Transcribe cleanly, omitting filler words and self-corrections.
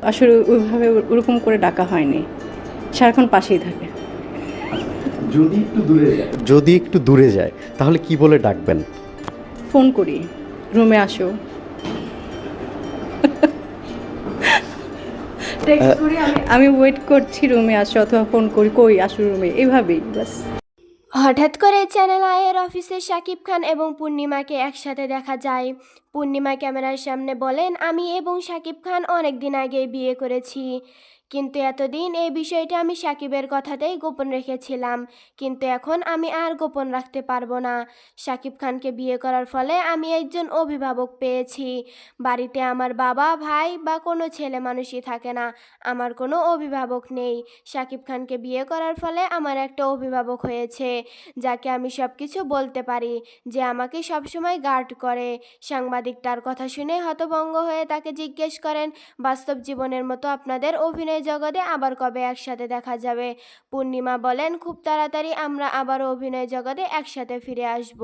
আসলে ওইভাবে ওরকম করে ডাকা হয়নি, সারাক্ষণ পাশেই থাকে। যদি একটু দূরে যায় তাহলে কি বলে ডাকবেন? ফোন করি, রুমে আসো, টেক্সট করি, আমি ওয়েট করছি, রুমে আসো, অথবা ফোন করি, কই আসো রুমে, এভাবেই বাস। হঠাৎ করে চ্যানেল আইয়ের অফিসে শাকিব খান এবং পূর্ণিমাকে একসাথে দেখা যায়। পূর্ণিমা ক্যামেরার সামনে বলেন, আমি এবং শাকিব খান অনেক দিন আগে বিয়ে করেছি, কিন্তু এতদিন এই বিষয়টা আমি শাকিবের কথাতেই গোপন রেখেছিলাম, কিন্তু এখন আমি আর গোপন রাখতে পারবো না। শাকিব খানকে বিয়ে করার ফলে আমি একজন অভিভাবক পেয়েছি। বাড়িতে আমার বাবা, ভাই বা কোনো ছেলে মানুষই থাকে না, আমার কোনো অভিভাবক নেই। শাকিব খানকে বিয়ে করার ফলে আমার একটা অভিভাবক হয়েছে, যাকে আমি সব কিছু বলতে পারি, যে আমাকে সবসময় গার্ড করে। সাংবাদিক তার কথা শুনে হতভম্ব হয়ে তাকে জিজ্ঞেস করেন, বাস্তব জীবনের মতো আপনাদের অভিনয় জগতে আবার কবে একসাথে দেখা যাবে? পূর্ণিমা বলেন, খুব তাড়াতাড়ি আমরা আবারও অভিনয় জগতে একসাথে ফিরে আসব।